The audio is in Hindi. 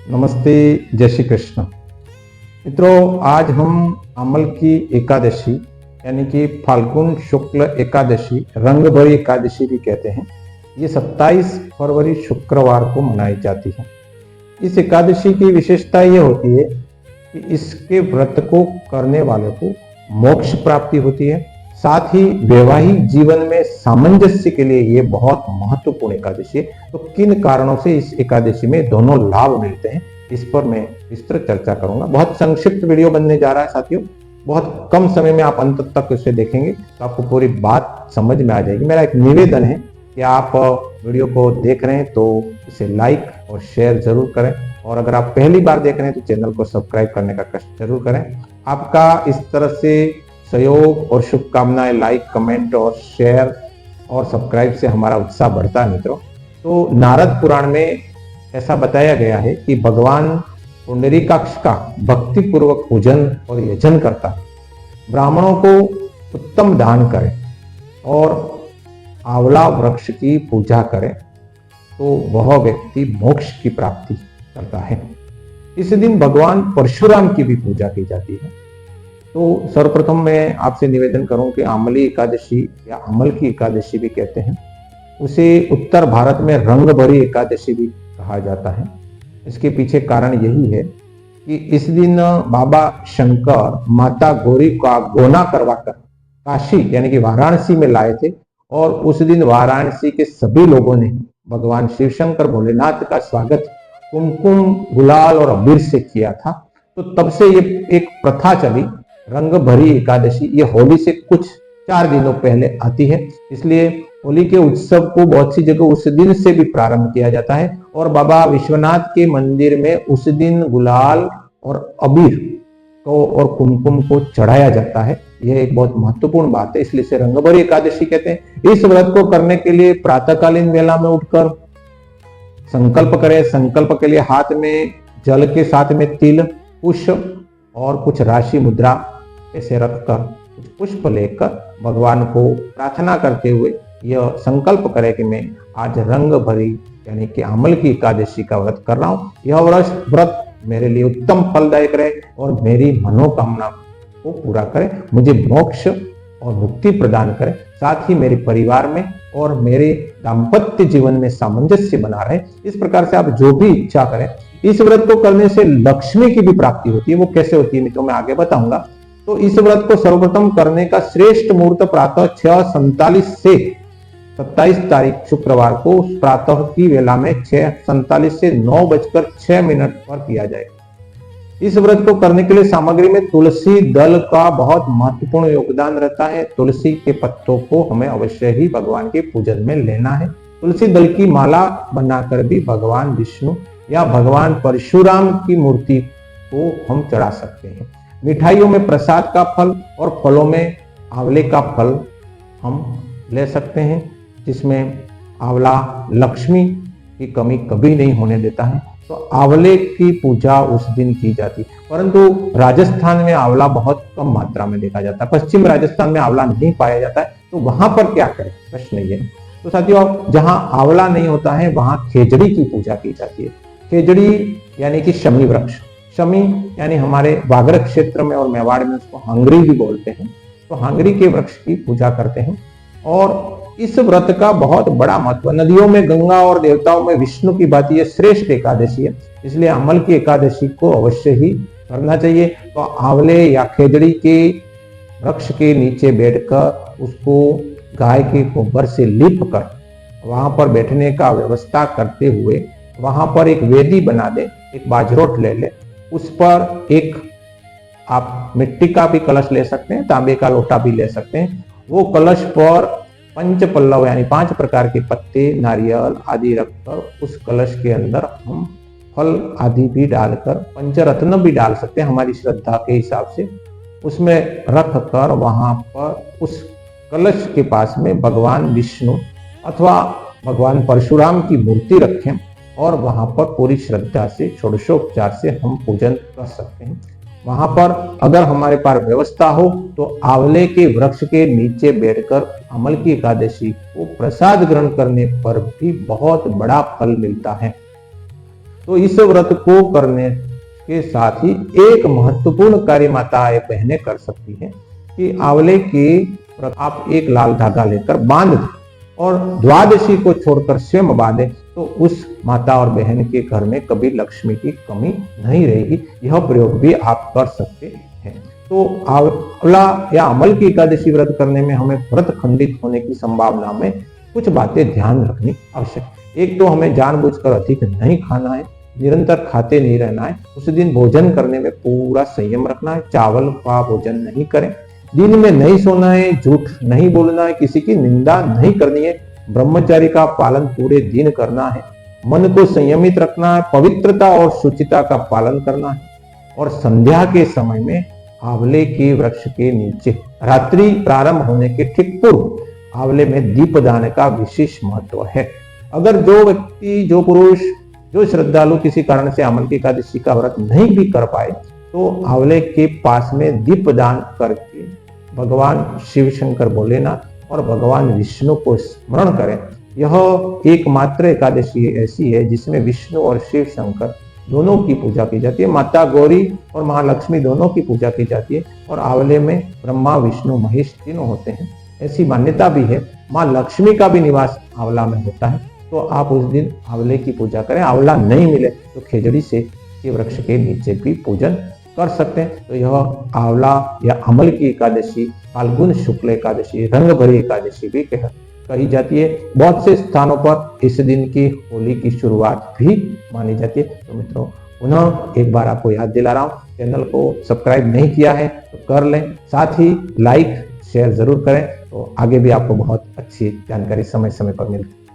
नमस्ते, जय श्री कृष्ण। मित्रों, आज हम अमल की एकादशी यानी कि फाल्गुन शुक्ल एकादशी, रंग भरी एकादशी भी कहते हैं, ये 27 फरवरी शुक्रवार को मनाई जाती है। इस एकादशी की विशेषता ये होती है कि इसके व्रत को करने वाले को मोक्ष प्राप्ति होती है। साथ ही वैवाहिक जीवन में सामंजस्य के लिए ये बहुत महत्वपूर्ण एकादशी है। तो किन कारणों से इस एकादशी में दोनों लाभ मिलते हैं, इस पर मैं विस्तृत चर्चा करूंगा। बहुत संक्षिप्त वीडियो बनने जा रहा है साथियों, बहुत कम समय में आप अंत तक इसे देखेंगे तो आपको पूरी बात समझ में आ जाएगी। मेरा एक निवेदन है कि आप वीडियो को देख रहे हैं तो इसे लाइक और शेयर जरूर करें, और अगर आप पहली बार देख रहे हैं तो चैनल को सब्सक्राइब करने का कष्ट जरूर करें। आपका इस तरह से सहयोग और शुभकामनाएं, लाइक, कमेंट और शेयर और सब्सक्राइब से हमारा उत्साह बढ़ता है। मित्रों, तो नारद पुराण में ऐसा बताया गया है कि भगवान पुंडरीकाक्ष का भक्ति पूर्वक पूजन और यजन करता है, ब्राह्मणों को उत्तम दान करे और आंवला वृक्ष की पूजा करे तो वह व्यक्ति मोक्ष की प्राप्ति करता है। इस दिन भगवान परशुराम की भी पूजा की जाती है। तो सर्वप्रथम मैं आपसे निवेदन करूं कि आमली एकादशी या अमल की एकादशी भी कहते हैं, उसे उत्तर भारत में रंग भरी एकादशी भी कहा जाता है। इसके पीछे कारण यही है कि इस दिन बाबा शंकर माता गौरी का गोना करवाकर काशी यानी कि वाराणसी में लाए थे, और उस दिन वाराणसी के सभी लोगों ने भगवान शिव शंकर भोलेनाथ का स्वागत कुमकुम, गुलाल और अबीर से किया था। तो तब से ये एक प्रथा चली, रंग भरी एकादशी। ये होली से कुछ 4 दिनों पहले आती है, इसलिए होली के उत्सव को बहुत सी जगह उस दिन से भी प्रारंभ किया जाता है, और बाबा विश्वनाथ के मंदिर में उस दिन गुलाल और अबीर को और कुमकुम को चढ़ाया जाता है। यह एक बहुत महत्वपूर्ण बात है, इसलिए इसे रंग भरी एकादशी कहते हैं। इस व्रत को करने के लिए प्रातःकालीन वेला में उठकर संकल्प करें। संकल्प के लिए हाथ में जल के साथ में तिल, कुश और कुछ राशि मुद्रा ऐसे रखकर कुछ पुष्प लेकर भगवान को प्रार्थना करते हुए यह संकल्प करें कि मैं आज रंग भरी यानी कि अमल की एकादशी का व्रत कर रहा हूं। यह व्रत मेरे लिए उत्तम फलदायक रहे और मेरी मनोकामना को पूरा करे, मुझे मोक्ष और मुक्ति प्रदान करे, साथ ही मेरे परिवार में और मेरे दाम्पत्य जीवन में सामंजस्य बना रहे। इस प्रकार से आप जो भी इच्छा करें। इस व्रत को करने से लक्ष्मी की भी प्राप्ति होती है। वो कैसे होती है मित्रों, मैं आगे बताऊंगा। तो इस व्रत को सर्वप्रथम करने का श्रेष्ठ मुहूर्त प्रातः 6:47 से 27 तारीख शुक्रवार को प्रातः की वेला में 6:47 से 9:06 पर किया जाए। इस व्रत को करने के लिए सामग्री में तुलसी दल का बहुत महत्वपूर्ण योगदान रहता है। तुलसी के पत्तों को हमें अवश्य ही भगवान के पूजन में लेना है। तुलसी दल की माला बनाकर भी भगवान विष्णु या भगवान परशुराम की मूर्ति को हम चढ़ा सकते हैं। मिठाइयों में प्रसाद का फल और फलों में आंवले का फल हम ले सकते हैं, जिसमें आंवला लक्ष्मी की कमी कभी नहीं होने देता है। तो आंवले की पूजा उस दिन की जाती है, परंतु राजस्थान में आंवला बहुत कम मात्रा में देखा जाता है। पश्चिम राजस्थान में आंवला नहीं पाया जाता है, तो वहां पर क्या करें, प्रश्न ये। तो साथियों, जहां आंवला नहीं होता है वहां खेजड़ी की पूजा की जाती है। खेजड़ी यानी कि शमी वृक्ष, शमी यानी हमारे वागड़ क्षेत्र में और मेवाड़ में उसको हांगरी भी बोलते हैं। तो हांगरी के वृक्ष की पूजा करते हैं। और इस व्रत का बहुत बड़ा महत्व, नदियों में गंगा और देवताओं में विष्णु की बात, यह श्रेष्ठ एकादशी है, इसलिए अमल की एकादशी को अवश्य ही करना चाहिए। तो आंवले या खेजड़ी के वृक्ष के नीचे बैठकर उसको गाय के गोबर से लीप कर वहां पर बैठने का व्यवस्था करते हुए वहां पर एक वेदी बना दे, एक बाजरोट ले ले, उस पर एक आप मिट्टी का भी कलश ले सकते हैं, तांबे का लोटा भी ले सकते हैं। वो कलश पर पंच पल्लव यानी 5 प्रकार के पत्ते, नारियल आदि रखकर उस कलश के अंदर हम फल आदि भी डालकर, पंचरत्न भी डाल सकते हैं हमारी श्रद्धा के हिसाब से, उसमें रख कर वहां पर उस कलश के पास में भगवान विष्णु अथवा भगवान परशुराम की मूर्ति रखें और वहां पर पूरी श्रद्धा से षोडशोपचार से हम पूजन कर सकते हैं। वहां पर अगर हमारे पास व्यवस्था हो तो आंवले के वृक्ष के नीचे बैठकर अमल की एकादशी को प्रसाद ग्रहण करने पर भी बहुत बड़ा फल मिलता है। तो इस व्रत को करने के साथ ही एक महत्वपूर्ण कार्य माताएं बहनें कर सकती हैं कि आंवले के आप एक लाल धागा लेकर बांध दें और द्वादशी को छोड़कर स्वयं बांधे, तो उस माता और बहन के घर में कभी लक्ष्मी की कमी नहीं रहेगी। यह प्रयोग भी आप कर सकते हैं। तो आंवला या अमल की एकादशी व्रत करने में हमें व्रत खंडित होने की संभावना में कुछ बातें ध्यान रखनी आवश्यक। एक तो हमें जानबूझकर अधिक नहीं खाना है, निरंतर खाते नहीं रहना है। उस दिन भोजन करने में पूरा संयम रखना है, चावल का भोजन नहीं करें, दिन में नहीं सोना है, झूठ नहीं बोलना है, किसी की निंदा नहीं करनी है, ब्रह्मचारी का पालन पूरे दिन करना है, मन को संयमित रखना है, पवित्रता और शुचिता का पालन करना है और संध्या के समय में आंवले के वृक्ष के नीचे रात्रि प्रारंभ होने के ठीक पूर्व आंवले में दीपदान का विशेष महत्व है। अगर जो व्यक्ति, जो पुरुष, जो श्रद्धालु किसी कारण से अमल की एकादशी का व्रत नहीं भी कर पाए, तो आंवले के पास में दीपदान करके भगवान शिव शंकर भोलेनाथ और भगवान विष्णु को स्मरण करें। यह एकमात्र एकादशी ऐसी है जिसमें विष्णु और शिव शंकर दोनों की पूजा की जाती है, माता गौरी और महालक्ष्मी दोनों की पूजा की जाती है और आंवले में ब्रह्मा विष्णु महेश तीनों होते हैं। ऐसी मान्यता भी है। माँ लक्ष्मी का भी निवास आंवला में होता है, तो आप उस दिन आंवले की पूजा करें। आंवला नहीं मिले तो खेजड़ी से के वृक्ष के नीचे भी पूजन कर सकते हैं। तो यह आंवला या अमल की एकादशी, फाल्गुन शुक्ल एकादशी, रंग भरी एकादशी भी कही जाती है। बहुत से स्थानों पर इस दिन की होली की शुरुआत भी मानी जाती है। तो मित्रों, पुनः एक बार आपको याद दिला रहा हूँ, चैनल को सब्सक्राइब नहीं किया है तो कर लें, साथ ही लाइक शेयर जरूर करें, तो आगे भी आपको बहुत अच्छी जानकारी समय समय पर मिलती है।